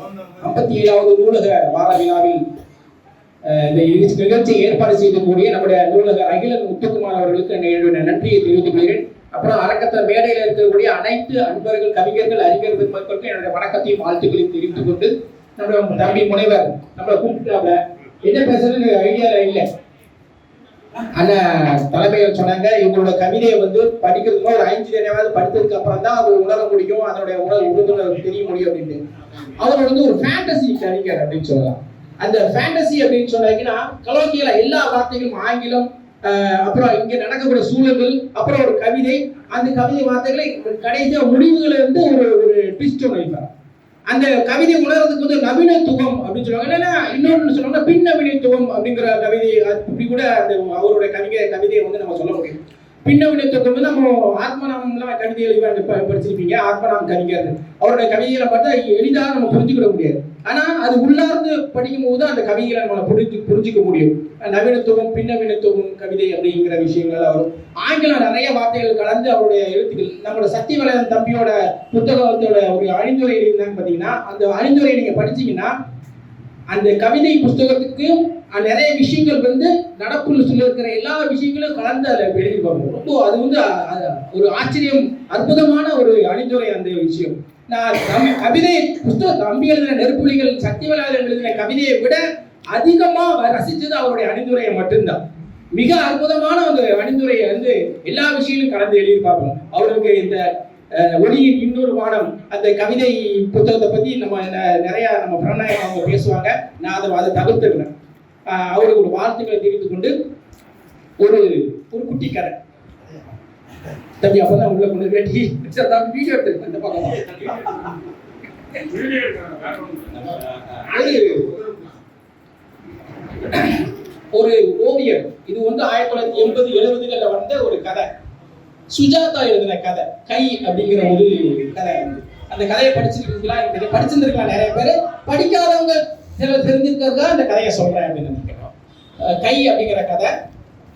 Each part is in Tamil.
57வது நூலக வார விழாவில் இந்த நிகழ்ச்சியை ஏற்பாடு செய்யக்கூடிய நம்முடைய நூலகர் அகிலன் முத்துக்குமார் அவர்களுக்கு என்னுடைய நன்றியை தெரிவித்துக் கொள்கிறேன். அப்புறம் அரங்கத்தில் மேடையில் இருக்கக்கூடிய அனைத்து அன்பர்கள், கவிஞர்கள், அறிஞர்கள் மக்களுக்கு என்னுடைய வணக்கத்தையும் வாழ்த்துக்களையும் தெரிவித்துக் கொண்டு, நம்முடைய தம்பி முனைவர் நம்மளை கூப்பிட்டு என்ன பேசுறதுன்னு ஐடியாவில் இல்லை. அண்ணன் தலைமையில் சொன்னாங்க, இவங்களோட கவிதையை படிக்கிறதுக்கு ஒரு 5 தடவையாவது படித்ததுக்கு அப்புறம் தான் அது உணர முடியும், அதனுடைய உணர்வு தெரிய முடியும் அப்படின்னு. அவர் ஒரு ஃபேண்டசி கவிஞர் அப்படின்னு சொல்லலாம். அந்த ஃபேண்டசி அப்படின்னு சொன்னாங்கன்னா கலோக்கியல எல்லா வார்த்தைகளும் ஆங்கிலம், அப்புறம் இங்க நடக்கக்கூடிய சூழல்கள், அப்புறம் ஒரு கவிதை, அந்த கவிதை வார்த்தைகளை கடைசியா முடிவுகளை ஒரு ட்விஸ்ட் வைப்பார். அந்த கவிதை உணர்றதுக்கு நவீனத்துவம் அப்படின்னு சொல்லுவாங்க. இல்லைன்னா இன்னொன்று சொல்லுவாங்க பின் நவீனத்துவம் அப்படிங்கிற கவிதை. அப்படி கூட அந்த அவருடைய கவிதையை நம்ம சொல்ல முடியும். பின்னவீனத்துவம் நம்ம ஆத்மநாமம்லாம் கவிதை எழுதி படிச்சிருப்பீங்க. ஆத்மநாமம் கவிஞர் அவருடைய கவிதைகளை பார்த்தா எளிதாக நம்ம புரிஞ்சுக்கிட முடியாது. ஆனா அது உள்ளார்ந்து படிக்கும் போது அந்த கவிதைகளை நம்ம புரிஞ்சுக்க முடியும். நவீனத்துவம், பின்னவீனத்துவம் கவிதை அப்படிங்கிற விஷயங்கள் அவர் ஆங்கிலம் நிறைய வார்த்தைகள் கலந்து அவருடைய எழுத்துக்கள். நம்மளோட சத்தியவலயன் தம்பியோட புத்தகத்தோட ஒரு அணிந்துரை எழுதினாங்க பார்த்தீங்கன்னா, அந்த அணிந்துரையை நீங்க படிச்சீங்கன்னா அந்த கவிதை புஸ்தகத்துக்கு நிறைய விஷயங்கள் நடப்புல சொல்ல இருக்கிற எல்லா விஷயங்களும் கலந்து அதில் எழுதிப்பாங்க. ரொம்ப அது ஒரு ஆச்சரியம், அற்புதமான ஒரு அணிந்துரை அந்த விஷயம். நான் கவிதை புஸ்தகம் தம்பி எழுதின நெருப்புலிகள், சத்தியவலயன் எழுதின கவிதையை விட அதிகமா ரசிச்சது அவருடைய அணிந்துரையை மட்டும்தான். மிக அற்புதமான ஒரு அணிந்துரையை எல்லா விஷயங்களும் கலந்து எழுதியிருப்பாங்க. அவருக்கு இந்த ஒளியின் இன்னொரு வானம் அந்த கவிதை புத்தகத்தை பத்தி நிறைய நம்ம பிரணாயம் அவங்க பேசுவாங்க. நான் அதை தவிர்த்துக்கிறேன். அவருக்கு ஒரு வாழ்த்துக்களை தெரிவித்துக் கொண்டு ஒரு குட்டி கதை தம்பி அப்பதான் உள்ள கொண்டு வேட்டி வீடியோ எடுத்து இந்த பக்கம் ஒரு ஓவியர். இது 1980-70களில் வந்த ஒரு கதை. சுஜாதா எழுதின கதை கை அப்படிங்கிற ஒரு கதை. அந்த கதையை படிச்சிருக்கீங்களா? படிச்சிருந்திருக்கலாம் நிறைய பேர். படிக்காதவங்க சிலர் தெரிஞ்சிருக்கிறதா அந்த கதையை சொல்றேன் அப்படின்னு நினைக்கிறோம். கை அப்படிங்கிற கதை.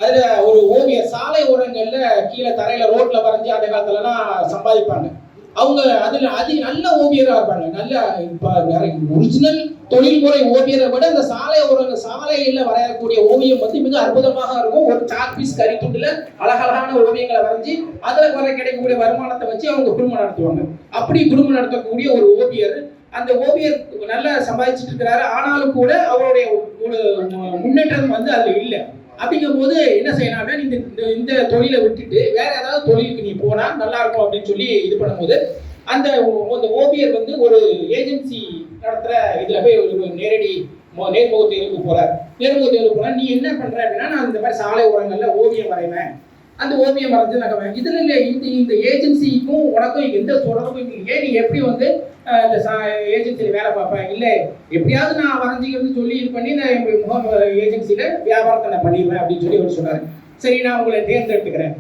அதுல ஒரு ஓவியர் சாலை ஓரங்கள்ல கீழே தரையில ரோட்ல வரைஞ்சி அந்த காலத்துலலாம் சம்பாதிப்பாங்க. அவங்க அதுல நல்ல ஓவியரா இருப்பாங்க. நல்ல ஒரிஜினல் தொழில்முறை ஓவியரை விட அந்த சாலையில வரையக்கூடிய ஓவியம் மிக அற்புதமாக இருக்கும். ஒரு சாக் பீஸ் கறி துண்டுல அழகழகான ஓவியங்களை வரைஞ்சி அதுல வர கிடைக்கக்கூடிய வருமானத்தை வச்சு அவங்க குடும்பம் நடத்துவாங்க. அப்படி குடும்பம் நடத்தக்கூடிய ஒரு ஓவியர், அந்த ஓவியர் நல்லா சம்பாதிச்சுட்டு இருக்கிறாரு. ஆனாலும் கூட அவருடைய ஒரு முன்னேற்றம் அதுல இல்லை. அப்படிங்கும் போது என்ன செய்யலாம்னா, இந்த தொழிலை விட்டுட்டு வேற ஏதாவது தொழிலுக்கு நீ போனா நல்லா இருக்கும் அப்படின்னு சொல்லி இது பண்ணும்போது அந்த ஓவியர் ஒரு ஏஜென்சி நடத்துற இதுல போய் ஒரு நேர்முக தேர்வுக்கு போறார். நேர்முக தேர்வுக்கு போனா நீ என்ன பண்ற அப்படின்னா, நான் இந்த மாதிரி சாலை ஓரங்கள்ல ஓவியம் வரைவேன். அந்த ஓவியம் வரைஞ்சு நான் இதுல இல்லை, இந்த ஏஜென்சிக்கும் உனக்கும் எந்த தொடர்பும் இல்லையே, நீ எப்படி இந்த ஏஜென்சியில் வேலை பார்ப்பேன்? இல்லை, எப்படியாவது நான் வரைஞ்சிக்கிறது சொல்லி இது பண்ணி நான் முகம் ஏஜென்சியில வியாபாரத்தை நான் பண்ணிடுவேன் அப்படின்னு சொல்லி அவர் சொன்னார். சரி, நான் உங்களை தேர்ந்தெடுத்துக்கிறேன்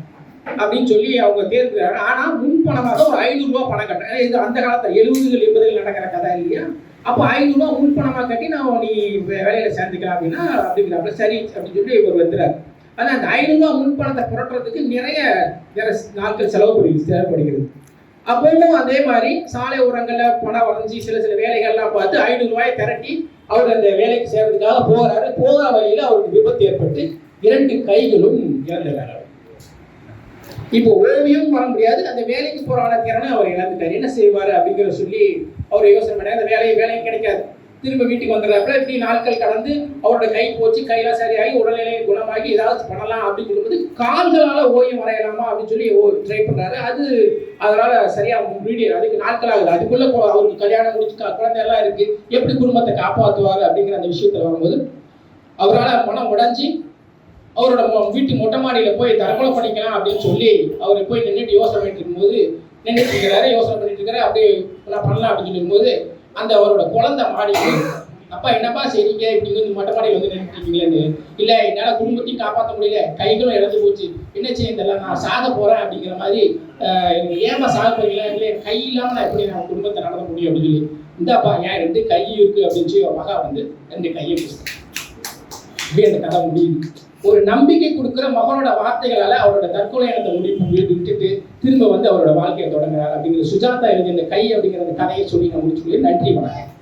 அப்படின்னு சொல்லி அவங்க தேர்ந்தெடுக்கிறாங்க. ஆனால் முன்பணமாக ஒரு 500 ரூபா பணம் கட்டுறேன். இது அந்த காலத்தில் 70-80 நடக்கிற கதை இல்லையா? அப்போ 500 ரூபா முன்பணமாக கட்டி நான் நீ வேலையில சேர்ந்துக்கலாம் அப்படிங்கிறாப்புல. சரி அப்படின்னு சொல்லி இவர் வந்துடுறாரு. ஆனால் அந்த 500 ரூபா முன்பணத்தை புரட்டுறதுக்கு நிறைய நாட்கள் தேவைப்படுகிறது. அப்பவும் அதே மாதிரி சாலை ஓரங்களில் பணம் வரைஞ்சி சில வேலைகள்லாம் பார்த்து 500 ரூபாயை திரட்டி அவர் அந்த வேலைக்கு சேர்றதுக்காக போகிறாரு. போகிற வழியில் அவருக்கு விபத்து ஏற்பட்டு 2 கைகளும் இறந்துட்டார். இப்போ ஓவியம் வர முடியாது, அந்த வேலைக்கு போறான திறனை அவர் இழந்துட்டார். என்ன செய்வார் அப்படிங்கிற சொல்லி அவர் யோசனை பண்ணார். அந்த வேலையும் கிடைக்காது. திரும்ப வீட்டுக்கு வந்துடுறாப்புல. இப்படி நாட்கள் கடந்து அவரோட கை போச்சு, கையெல்லாம் சரியாகி உடல்நிலை குணமாகி ஏதாவது பண்ணலாம் அப்படின்னு சொல்லும்போது கால்களால ஓவியம் வரையலாமா அப்படின்னு சொல்லி ட்ரை பண்றாரு. அதனால சரியா முடியல. அதுக்கு நாட்கள் ஆகுது. அதுக்குள்ள அவருக்கு கல்யாணம் முடிச்சு குழந்தை எல்லாம் இருக்கு. எப்படி குடும்பத்தை காப்பாற்றுவார் அப்படிங்கிற அந்த விஷயத்துல வரும்போது அவரால் மனம் உடைஞ்சி அவரோட வீட்டு மொட்டை மாடியில போய் தற்கொலை பண்ணிக்கலாம் அப்படின்னு சொல்லி அவரை போய் நின்றுட்டு யோசனை பண்ணிட்டு இருக்கும்போது யோசனை பண்ணிட்டு இருக்காரு. அப்படியே நான் பண்ணலாம் அப்படின்னு சொல்லும்போது அந்த அவரோட குழந்தை மாடிக்கு, அப்பா என்னப்பா செய்றீங்க, இப்படி மொட்டை மாடியில் நின்றுட்டீங்களேன்னு. இல்லை, என்னால் குடும்பத்தையும் காப்பாற்ற முடியல, கைகளும் இழந்து போச்சு, என்ன செய்யல, நான் சாக போறேன் அப்படிங்கிற மாதிரி. ஏமா சாக போறீங்களா? இல்லை, கை இல்லாமல் நான் எப்படி நான் குடும்பத்தை நடத்த முடியும் அப்படின்னு சொல்லி, இந்தாப்பா ஏன் 2 கை இருக்கு அப்படின்னு சொல்லி மகா 2 கையை இப்படி அந்த கதை முடியுது. ஒரு நம்பிக்கை கொடுக்குற மகனோட வார்த்தைகளால அவரோட தற்கொலை எண்ணத்தை விட்டுட்டு திரும்ப அவரோட வாழ்க்கையை தொடங்குறாரு அப்படிங்கிற சுஜாதா எழுதிய இந்த கை அப்படிங்கிற அந்த கதையை சொல்லி நான் முடிச்சுக்கொள்ள. நன்றி, வணக்கம்.